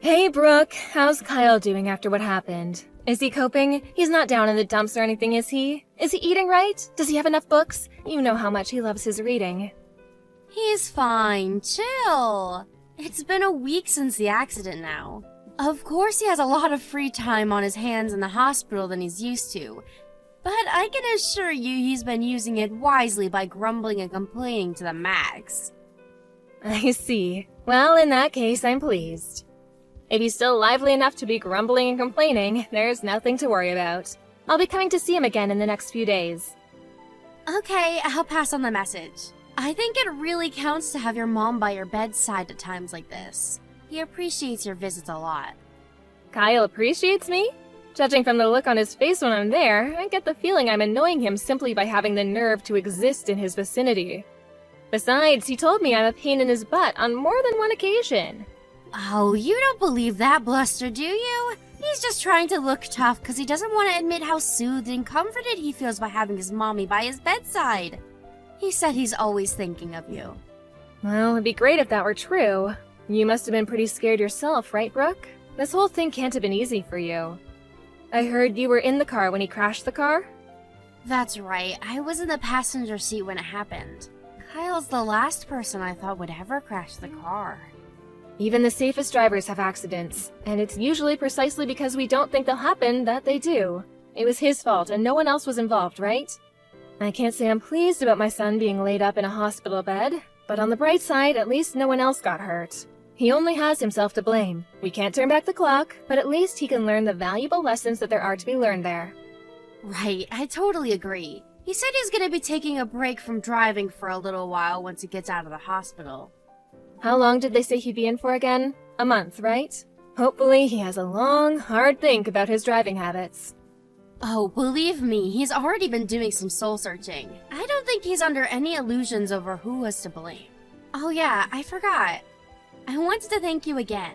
Hey, Brooke. How's Kyle doing after what happened? Is he coping? He's not down in the dumps or anything, is he? Is he eating right? Does he have enough books? You know how much he loves his reading. He's fine. Chill. It's been a week since the accident now. Of course he has a lot of free time on his hands in the hospital than he's used to. But I can assure you he's been using it wisely by grumbling and complaining to the max. I see. Well, in that case, I'm pleased. If he's still lively enough to be grumbling and complaining, there's nothing to worry about. I'll be coming to see him again in the next few days. Okay, I'll pass on the message. I think it really counts to have your mom by your bedside at times like this. He appreciates your visits a lot. Kyle appreciates me? Judging from the look on his face when I'm there, I get the feeling I'm annoying him simply by having the nerve to exist in his vicinity. Besides, he told me I'm a pain in his butt on more than one occasion. Oh, you don't believe that bluster, do you? He's just trying to look tough because he doesn't want to admit how soothed and comforted he feels by having his mommy by his bedside. He said he's always thinking of you. Well, it'd be great if that were true. You must have been pretty scared yourself, right, Brooke? This whole thing can't have been easy for you. I heard you were in the car when he crashed the car? That's right, I was in the passenger seat when it happened. Kyle's the last person I thought would ever crash the car. Even the safest drivers have accidents, and it's usually precisely because we don't think they'll happen that they do. It was his fault and no one else was involved, right? I can't say I'm pleased about my son being laid up in a hospital bed, but on the bright side, at least no one else got hurt. He only has himself to blame. We can't turn back the clock, but at least he can learn the valuable lessons that there are to be learned there. Right, I totally agree. He said he's gonna be taking a break from driving for a little while once he gets out of the hospital. How long did they say he'd be in for again? A month, right? Hopefully he has a long, hard think about his driving habits. Oh, believe me, he's already been doing some soul-searching. I don't think he's under any illusions over who was to blame. Oh yeah, I forgot. I wanted to thank you again.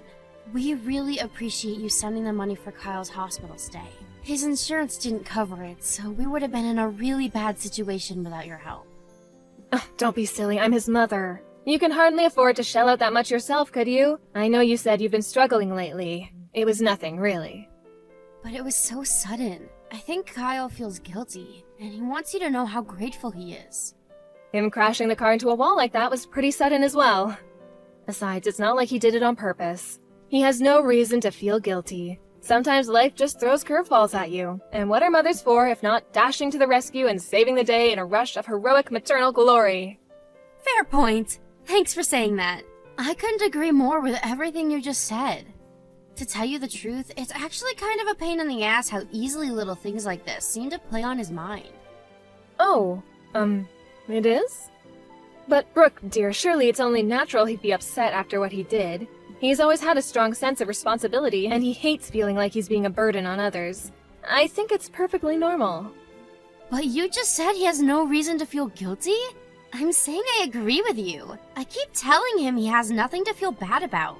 We really appreciate you sending the money for Kyle's hospital stay. His insurance didn't cover it, so we would have been in a really bad situation without your help. Oh, don't be silly, I'm his mother. You can hardly afford to shell out that much yourself, could you? I know you said you've been struggling lately. It was nothing, really. But it was so sudden. I think Kyle feels guilty, and he wants you to know how grateful he is. Him crashing the car into a wall like that was pretty sudden as well. Besides, it's not like he did it on purpose. He has no reason to feel guilty. Sometimes life just throws curveballs at you, and what are mothers for if not dashing to the rescue and saving the day in a rush of heroic maternal glory? Fair point. Thanks for saying that. I couldn't agree more with everything you just said. To tell you the truth, it's actually kind of a pain in the ass how easily little things like this seem to play on his mind. Oh, it is? But Brooke, dear, surely it's only natural he'd be upset after what he did. He's always had a strong sense of responsibility, and he hates feeling like he's being a burden on others. I think it's perfectly normal. But you just said he has no reason to feel guilty? I'm saying I agree with you. I keep telling him he has nothing to feel bad about.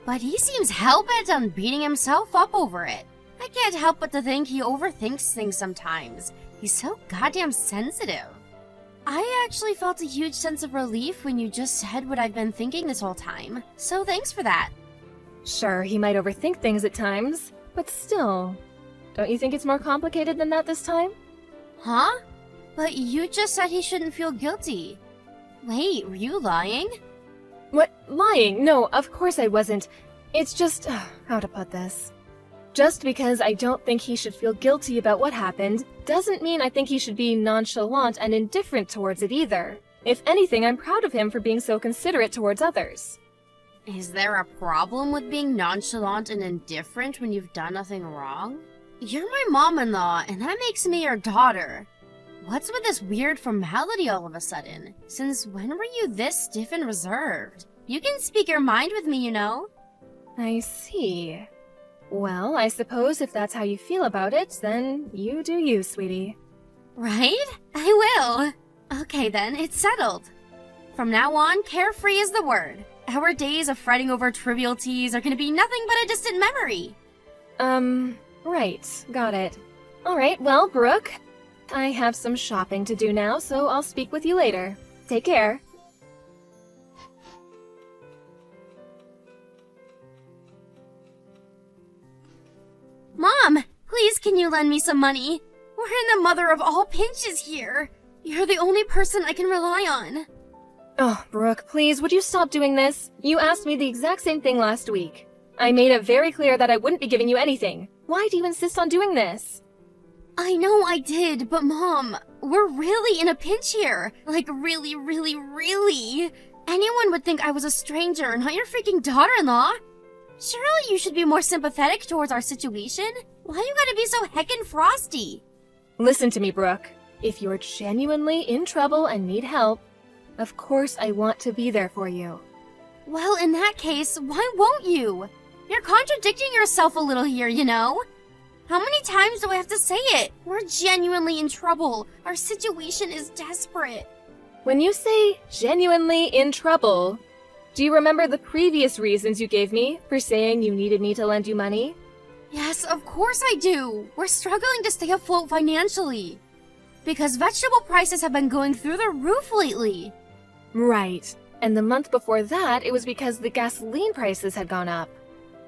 But he seems hell-bent on beating himself up over it. I can't help but to think he overthinks things sometimes. He's so goddamn sensitive. I actually felt a huge sense of relief when you just said what I've been thinking this whole time, so thanks for that. Sure, he might overthink things at times, but still. Don't you think it's more complicated than that this time? Huh? But you just said he shouldn't feel guilty. Wait, were you lying? What? Lying? No, of course I wasn't. It's just, how to put this? Just because I don't think he should feel guilty about what happened, doesn't mean I think he should be nonchalant and indifferent towards it either. If anything, I'm proud of him for being so considerate towards others. Is there a problem with being nonchalant and indifferent when you've done nothing wrong? You're my mom-in-law, and that makes me your daughter. What's with this weird formality all of a sudden? Since when were you this stiff and reserved? You can speak your mind with me, you know? I see. Well, I suppose if that's how you feel about it, then you do you, sweetie. Right? I will. Okay then, it's settled. From now on, carefree is the word. Our days of fretting over trivialities are gonna be nothing but a distant memory. Right. Got it. Alright, well, Brooke, I have some shopping to do now, so I'll speak with you later. Take care. can you lend me some money? We're in the mother of all pinches here. You're the only person I can rely on. Oh, Brooke, please, would you stop doing this? You asked me the exact same thing last week. I made it very clear that I wouldn't be giving you anything. Why do you insist on doing this? I know I did, but Mom, we're really in a pinch here. Like, really, really, really. Anyone would think I was a stranger, not your freaking daughter-in-law. Surely you should be more sympathetic towards our situation. Why you gotta be so heckin' frosty? Listen to me, Brooke. If you're genuinely in trouble and need help, of course I want to be there for you. Well, in that case, why won't you? You're contradicting yourself a little here, you know? How many times do I have to say it? We're genuinely in trouble. Our situation is desperate. When you say genuinely in trouble, do you remember the previous reasons you gave me for saying you needed me to lend you money? Yes, of course I do. We're struggling to stay afloat financially. Because vegetable prices have been going through the roof lately. Right. And the month before that, it was because the gasoline prices had gone up.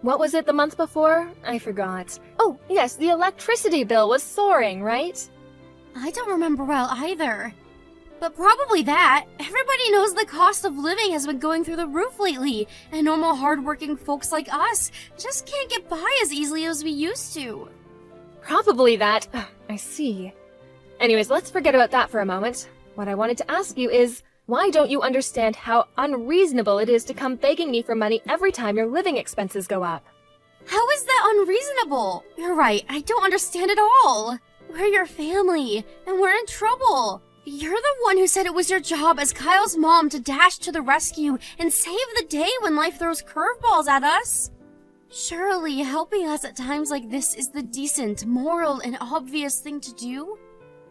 What was it the month before? I forgot. Oh, yes, the electricity bill was soaring, right? I don't remember well either. But probably that. Everybody knows the cost of living has been going through the roof lately, and normal hardworking folks like us just can't get by as easily as we used to. Probably that. I see. Anyways, let's forget about that for a moment. What I wanted to ask you is, why don't you understand how unreasonable it is to come begging me for money every time your living expenses go up? How is that unreasonable? You're right, I don't understand at all. We're your family, and we're in trouble. You're the one who said it was your job as Kyle's mom to dash to the rescue and save the day when life throws curveballs at us. Surely helping us at times like this is the decent, moral, and obvious thing to do?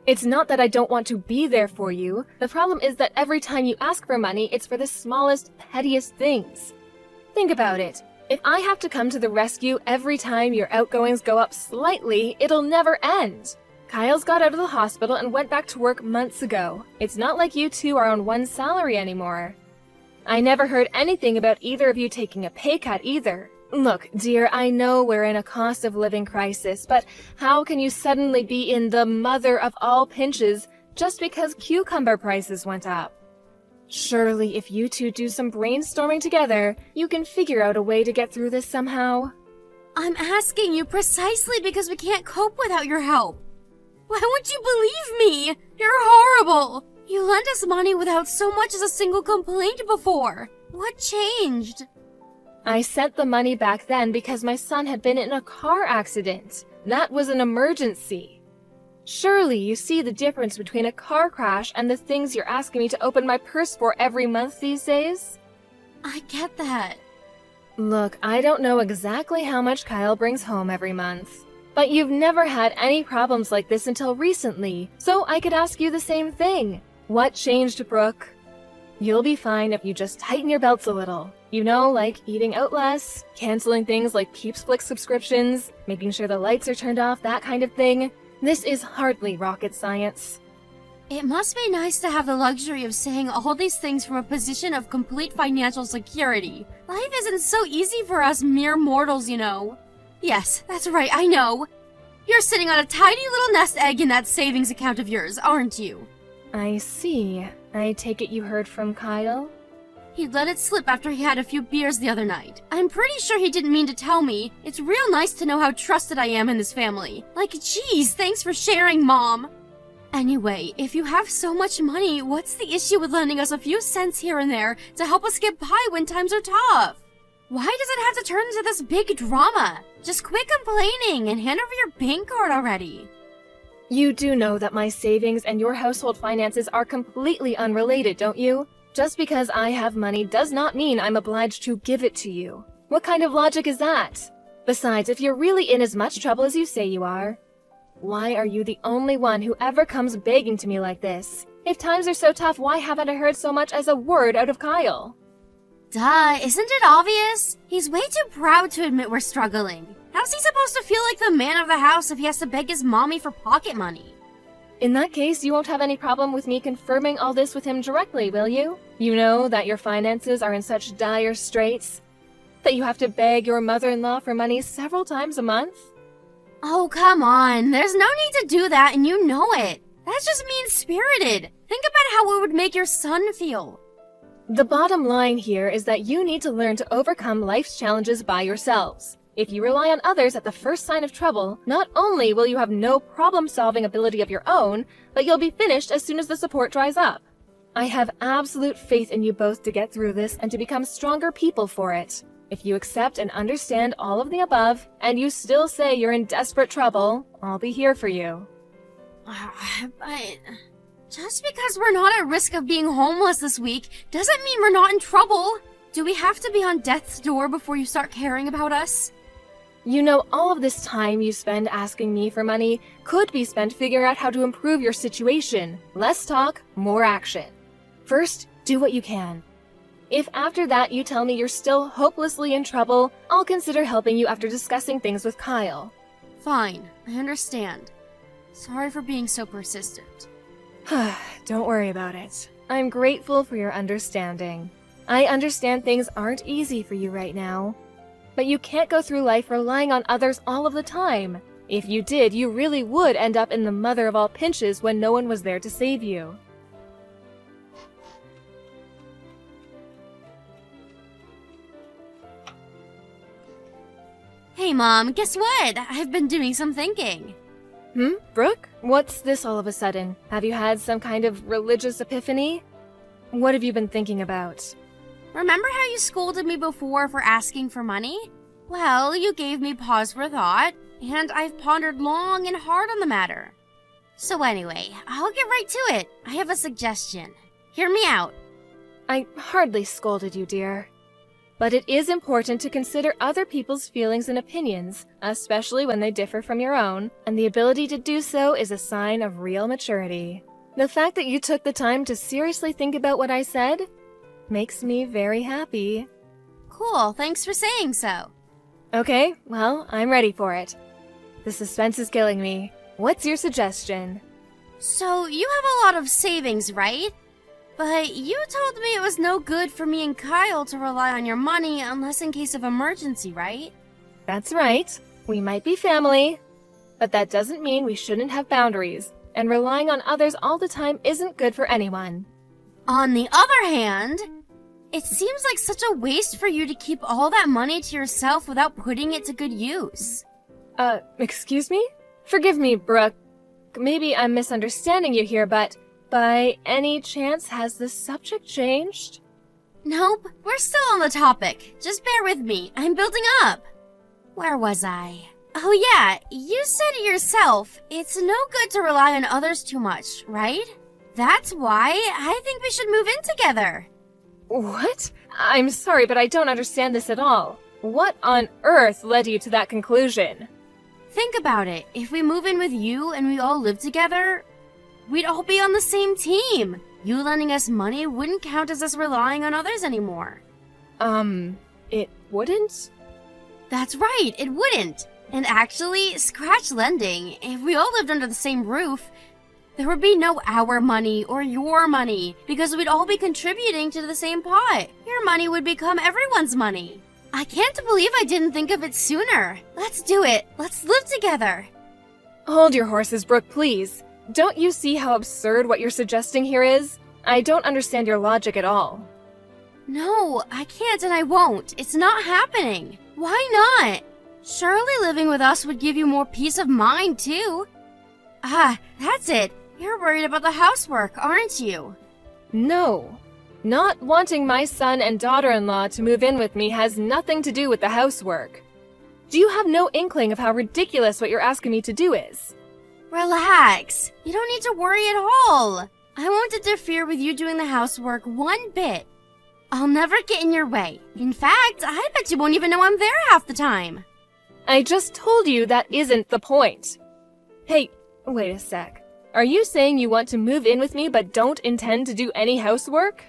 It's not that I don't want to be there for you. The problem is that every time you ask for money, it's for the smallest, pettiest things. Think about it. If I have to come to the rescue every time your outgoings go up slightly, it'll never end. Kyle's got out of the hospital and went back to work months ago. It's not like you two are on one salary anymore. I never heard anything about either of you taking a pay cut either. Look, dear, I know we're in a cost of living crisis, but how can you suddenly be in the mother of all pinches just because cucumber prices went up? Surely, if you two do some brainstorming together, you can figure out a way to get through this somehow. I'm asking you precisely because we can't cope without your help. Why won't you believe me? You're horrible. You lent us money without so much as a single complaint before. What changed? I sent the money back then because my son had been in a car accident. That was an emergency. Surely you see the difference between a car crash and the things you're asking me to open my purse for every month these days? I get that. Look, I don't know exactly how much Kyle brings home every month. But you've never had any problems like this until recently, so I could ask you the same thing. What changed, Brooke? You'll be fine if you just tighten your belts a little. You know, like eating out less, canceling things like Peeps Flick subscriptions, making sure the lights are turned off, that kind of thing. This is hardly rocket science. It must be nice to have the luxury of saying all these things from a position of complete financial security. Life isn't so easy for us mere mortals, you know. Yes, that's right, I know. You're sitting on a tiny little nest egg in that savings account of yours, aren't you? I see. I take it you heard from Kyle? He let it slip after he had a few beers the other night. I'm pretty sure he didn't mean to tell me. It's real nice to know how trusted I am in this family. Like, geez, thanks for sharing, Mom. Anyway, if you have so much money, what's the issue with lending us a few cents here and there to help us get by when times are tough? Why does it have to turn into this big drama? Just quit complaining and hand over your bank card already. You do know that my savings and your household finances are completely unrelated, don't you? Just because I have money does not mean I'm obliged to give it to you. What kind of logic is that? Besides, if you're really in as much trouble as you say you are, why are you the only one who ever comes begging to me like this? If times are so tough, why haven't I heard so much as a word out of Kyle? Duh, isn't it obvious? He's way too proud to admit we're struggling. How's he supposed to feel like the man of the house if he has to beg his mommy for pocket money? In that case, you won't have any problem with me confirming all this with him directly, will you? You know that your finances are in such dire straits that you have to beg your mother-in-law for money several times a month? Oh, come on. There's no need to do that, and you know it. That's just mean-spirited. Think about how it would make your son feel. The bottom line here is that you need to learn to overcome life's challenges by yourselves. If you rely on others at the first sign of trouble, not only will you have no problem-solving ability of your own, but you'll be finished as soon as the support dries up. I have absolute faith in you both to get through this and to become stronger people for it. If you accept and understand all of the above, and you still say you're in desperate trouble, I'll be here for you. But just because we're not at risk of being homeless this week doesn't mean we're not in trouble. Do we have to be on death's door before you start caring about us? You know, all of this time you spend asking me for money could be spent figuring out how to improve your situation. Less talk, more action. First, do what you can. If after that you tell me you're still hopelessly in trouble, I'll consider helping you after discussing things with Kyle. Fine, I understand. Sorry for being so persistent. Don't worry about it. I'm grateful for your understanding. I understand things aren't easy for you right now. But you can't go through life relying on others all of the time. If you did, you really would end up in the mother of all pinches when no one was there to save you. Hey Mom, guess what? I've been doing some thinking. Brooke? What's this all of a sudden? Have you had some kind of religious epiphany? What have you been thinking about? Remember how you scolded me before for asking for money? Well, you gave me pause for thought, and I've pondered long and hard on the matter. So anyway, I'll get right to it. I have a suggestion. Hear me out. I hardly scolded you, dear. But it is important to consider other people's feelings and opinions, especially when they differ from your own, and the ability to do so is a sign of real maturity. The fact that you took the time to seriously think about what I said makes me very happy. Cool, thanks for saying so. Okay, well, I'm ready for it. The suspense is killing me. What's your suggestion? So, you have a lot of savings, right? But you told me it was no good for me and Kyle to rely on your money unless in case of emergency, right? That's right. We might be family, but that doesn't mean we shouldn't have boundaries, and relying on others all the time isn't good for anyone. On the other hand, it seems like such a waste for you to keep all that money to yourself without putting it to good use. Excuse me? Forgive me, Brooke. Maybe I'm misunderstanding you here, but by any chance has the subject changed? Nope, we're still on the topic. Just bear with me, I'm building up. Where was I? Oh yeah, you said it yourself. It's no good to rely on others too much, right? That's why I think we should move in together. What? I'm sorry, but I don't understand this at all. What on earth led you to that conclusion? Think about it. If we move in with you and we all live together, we'd all be on the same team. You lending us money wouldn't count as us relying on others anymore. It wouldn't? That's right, it wouldn't. And actually, scratch lending. If we all lived under the same roof, there would be no our money or your money because we'd all be contributing to the same pot. Your money would become everyone's money. I can't believe I didn't think of it sooner. Let's do it. Let's live together. Hold your horses, Brooke, please. Don't you see how absurd what you're suggesting here is? I don't understand your logic at all. No, I can't and I won't. It's not happening. Why not? Surely living with us would give you more peace of mind, too. Ah, that's it. You're worried about the housework, aren't you? No. Not wanting my son and daughter-in-law to move in with me has nothing to do with the housework. Do you have no inkling of how ridiculous what you're asking me to do is? Relax. You don't need to worry at all. I won't interfere with you doing the housework one bit. I'll never get in your way. In fact, I bet you won't even know I'm there half the time. I just told you that isn't the point. Hey, wait a sec. Are you saying you want to move in with me but don't intend to do any housework?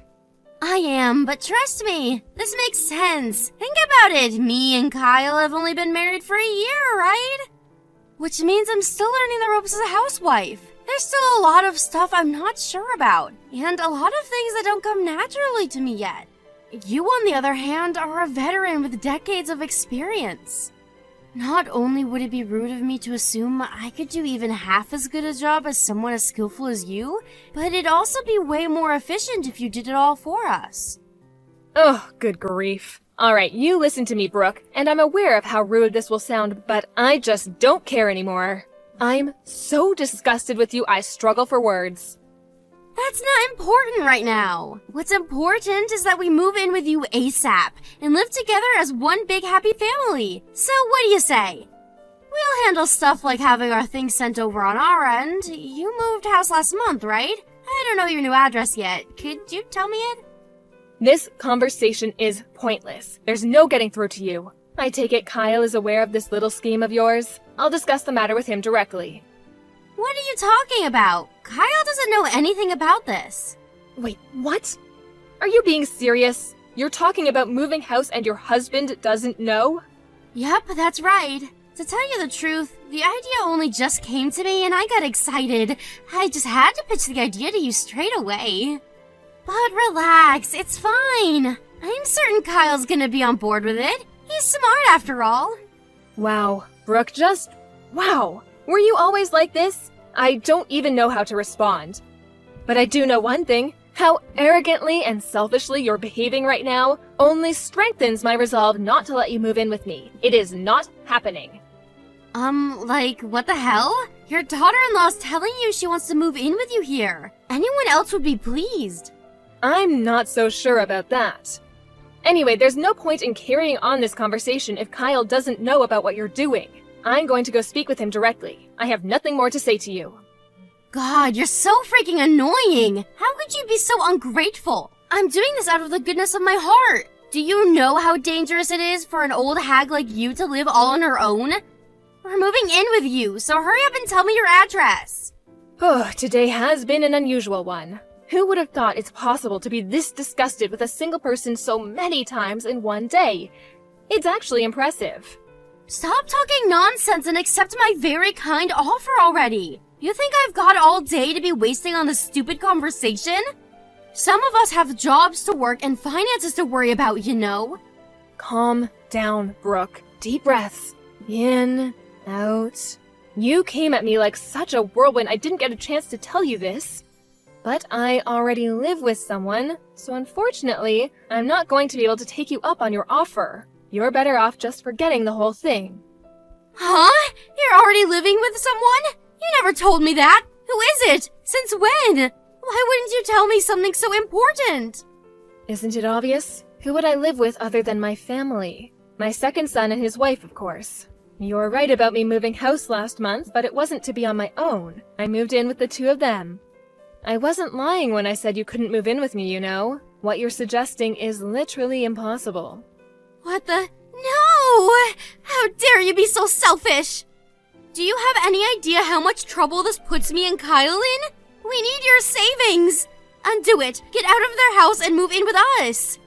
I am, but trust me, this makes sense. Think about it. Me and Kyle have only been married for a year, right? Which means I'm still learning the ropes as a housewife. There's still a lot of stuff I'm not sure about, and a lot of things that don't come naturally to me yet. You, on the other hand, are a veteran with decades of experience. Not only would it be rude of me to assume I could do even half as good a job as someone as skillful as you, but it'd also be way more efficient if you did it all for us. Oh, good grief. Alright, you listen to me, Brooke, and I'm aware of how rude this will sound, but I just don't care anymore. I'm so disgusted with you, I struggle for words. That's not important right now. What's important is that we move in with you ASAP and live together as one big happy family. So what do you say? We'll handle stuff like having our things sent over on our end. You moved house last month, right? I don't know your new address yet. Could you tell me it? This conversation is pointless. There's no getting through to you. I take it Kyle is aware of this little scheme of yours. I'll discuss the matter with him directly. What are you talking about? Kyle doesn't know anything about this. Wait, what? Are you being serious? You're talking about moving house and your husband doesn't know? Yep, that's right. To tell you the truth, the idea only just came to me and I got excited. I just had to pitch the idea to you straight away. But relax, it's fine. I'm certain Kyle's gonna be on board with it. He's smart after all. Wow, Brooke, wow. Were you always like this? I don't even know how to respond. But I do know one thing. How arrogantly and selfishly you're behaving right now only strengthens my resolve not to let you move in with me. It is not happening. Like, what the hell? Your daughter-in-law's telling you she wants to move in with you here. Anyone else would be pleased. I'm not so sure about that. Anyway, there's no point in carrying on this conversation if Kyle doesn't know about what you're doing. I'm going to go speak with him directly. I have nothing more to say to you. God, you're so freaking annoying! How could you be so ungrateful? I'm doing this out of the goodness of my heart. Do you know how dangerous it is for an old hag like you to live all on her own? We're moving in with you, so hurry up and tell me your address. Oh, today has been an unusual one. Who would have thought it's possible to be this disgusted with a single person so many times in one day? It's actually impressive. Stop talking nonsense and accept my very kind offer already. You think I've got all day to be wasting on this stupid conversation? Some of us have jobs to work and finances to worry about, you know. Calm down, Brooke. Deep breaths. In, out. You came at me like such a whirlwind I didn't get a chance to tell you this. But I already live with someone, so unfortunately, I'm not going to be able to take you up on your offer. You're better off just forgetting the whole thing. Huh? You're already living with someone? You never told me that. Who is it? Since when? Why wouldn't you tell me something so important? Isn't it obvious? Who would I live with other than my family? My second son and his wife, of course. You were right about me moving house last month, but it wasn't to be on my own. I moved in with the two of them. I wasn't lying when I said you couldn't move in with me, you know. What you're suggesting is literally impossible. What the? No! How dare you be so selfish! Do you have any idea how much trouble this puts me and Kyle in? We need your savings! Undo it! Get out of their house and move in with us!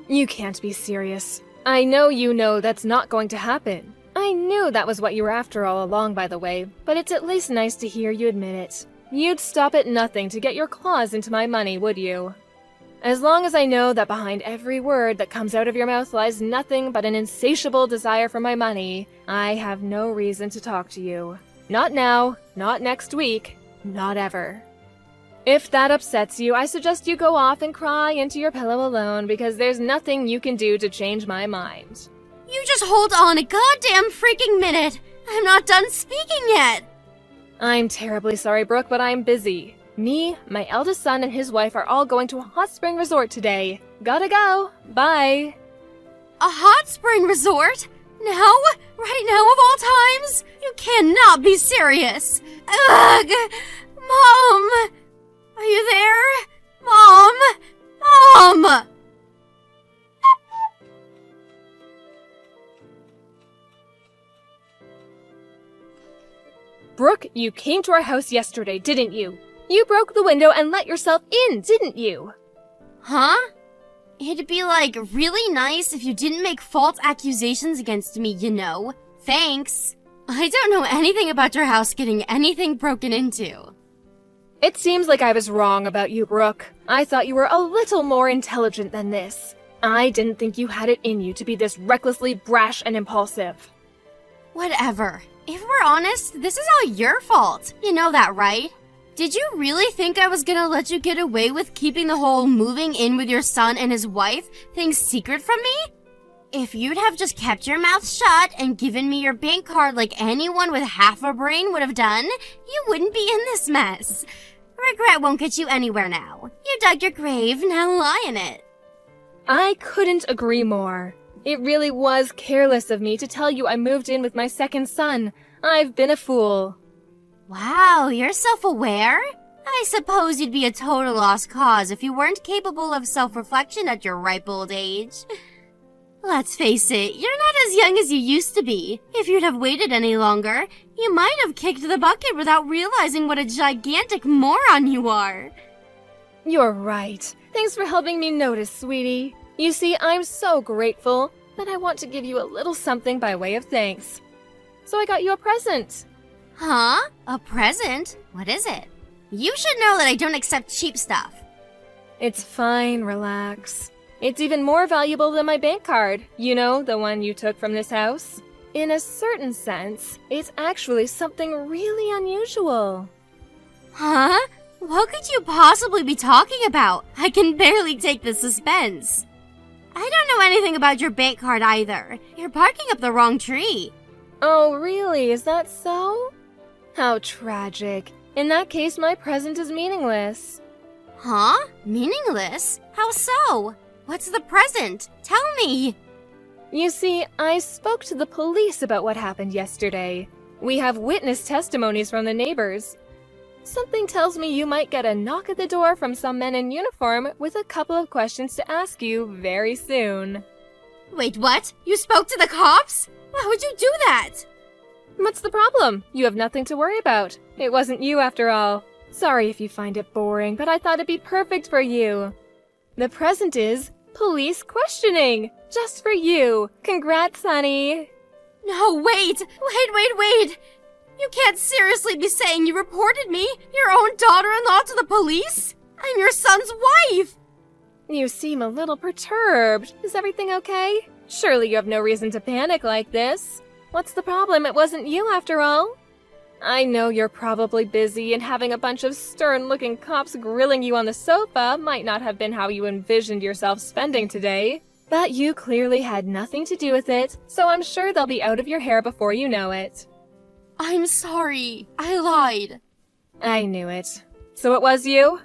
You can't be serious. I know you know that's not going to happen. I knew that was what you were after all along, by the way, but it's at least nice to hear you admit it. You'd stop at nothing to get your claws into my money, would you? As long as I know that behind every word that comes out of your mouth lies nothing but an insatiable desire for my money, I have no reason to talk to you. Not now, not next week, not ever. If that upsets you, I suggest you go off and cry into your pillow alone because there's nothing you can do to change my mind. You just hold on a goddamn freaking minute! I'm not done speaking yet! I'm terribly sorry, Brooke, but I'm busy. Me, my eldest son, and his wife are all going to a hot spring resort today. Gotta go. Bye. A hot spring resort? Now? Right now of all times? You cannot be serious! Ugh! Mom! Are you there? Mom! Mom! Brooke, you came to our house yesterday, didn't you? You broke the window and let yourself in, didn't you? Huh? It'd be, like, really nice if you didn't make false accusations against me, you know. Thanks. I don't know anything about your house getting anything broken into. It seems like I was wrong about you, Brooke. I thought you were a little more intelligent than this. I didn't think you had it in you to be this recklessly brash and impulsive. Whatever. If we're honest, this is all your fault. You know that, right? Did you really think I was gonna let you get away with keeping the whole moving in with your son and his wife thing secret from me? If you'd have just kept your mouth shut and given me your bank card like anyone with half a brain would have done, you wouldn't be in this mess. Regret won't get you anywhere now. You dug your grave, now lie in it. I couldn't agree more. It really was careless of me to tell you I moved in with my second son. I've been a fool. Wow, you're self-aware? I suppose you'd be a total lost cause if you weren't capable of self-reflection at your ripe old age. Let's face it, you're not as young as you used to be. If you'd have waited any longer, you might have kicked the bucket without realizing what a gigantic moron you are. You're right. Thanks for helping me notice, sweetie. You see, I'm so grateful that I want to give you a little something by way of thanks. So I got you a present. Huh? A present? What is it? You should know that I don't accept cheap stuff. It's fine, relax. It's even more valuable than my bank card. You know, the one you took from this house. In a certain sense, it's actually something really unusual. Huh? What could you possibly be talking about? I can barely take the suspense. I don't know anything about your bank card either. You're barking up the wrong tree. Oh, really? Is that so? How tragic. In that case, my present is meaningless. Huh? Meaningless? How so? What's the present? Tell me. You see, I spoke to the police about what happened yesterday. We have witness testimonies from the neighbors. Something tells me you might get a knock at the door from some men in uniform with a couple of questions to ask you very soon. Wait, what? You spoke to the cops? Why would you do that? What's the problem? You have nothing to worry about. It wasn't you after all. Sorry if you find it boring, but I thought it'd be perfect for you. The present is police questioning, just for you. Congrats, honey. No, wait! You can't seriously be saying you reported me, your own daughter-in-law, to the police? I'm your son's wife! You seem a little perturbed. Is everything okay? Surely you have no reason to panic like this. What's the problem? It wasn't you after all. I know you're probably busy, and having a bunch of stern-looking cops grilling you on the sofa might not have been how you envisioned yourself spending today. But you clearly had nothing to do with it, so I'm sure they'll be out of your hair before you know it. I'm sorry. I lied. I knew it. So it was you?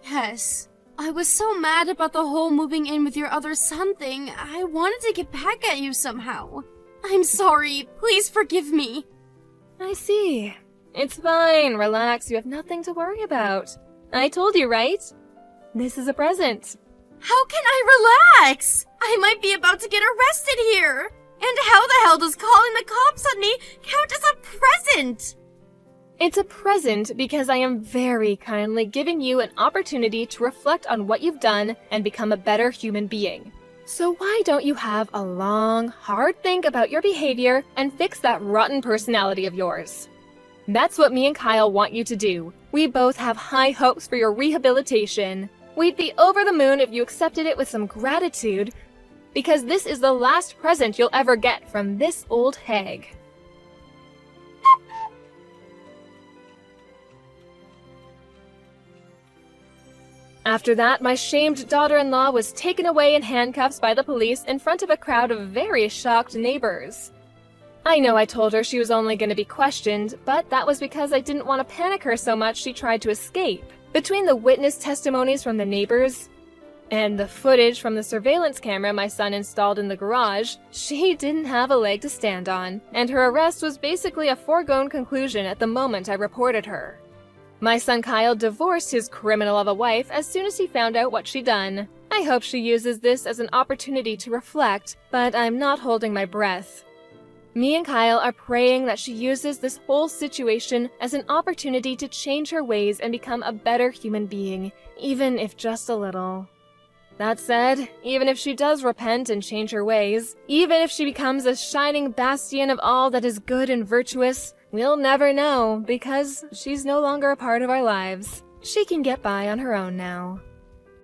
Yes. I was so mad about the whole moving in with your other son thing, I wanted to get back at you somehow. I'm sorry. Please forgive me. I see. It's fine. Relax. You have nothing to worry about. I told you, right? This is a present. How can I relax? I might be about to get arrested here. And how the hell does calling the cops on me count as a present? It's a present because I am very kindly giving you an opportunity to reflect on what you've done and become a better human being. So why don't you have a long, hard think about your behavior and fix that rotten personality of yours? That's what me and Kyle want you to do. We both have high hopes for your rehabilitation. We'd be over the moon if you accepted it with some gratitude, because this is the last present you'll ever get from this old hag. After that, my shamed daughter-in-law was taken away in handcuffs by the police in front of a crowd of very shocked neighbors. I know I told her she was only going to be questioned, but that was because I didn't want to panic her so much she tried to escape. Between the witness testimonies from the neighbors and the footage from the surveillance camera my son installed in the garage, she didn't have a leg to stand on, and her arrest was basically a foregone conclusion at the moment I reported her. My son Kyle divorced his criminal of a wife as soon as he found out what she'd done. I hope she uses this as an opportunity to reflect, but I'm not holding my breath. Me and Kyle are praying that she uses this whole situation as an opportunity to change her ways and become a better human being, even if just a little. That said, even if she does repent and change her ways, even if she becomes a shining bastion of all that is good and virtuous, we'll never know because she's no longer a part of our lives. She can get by on her own now.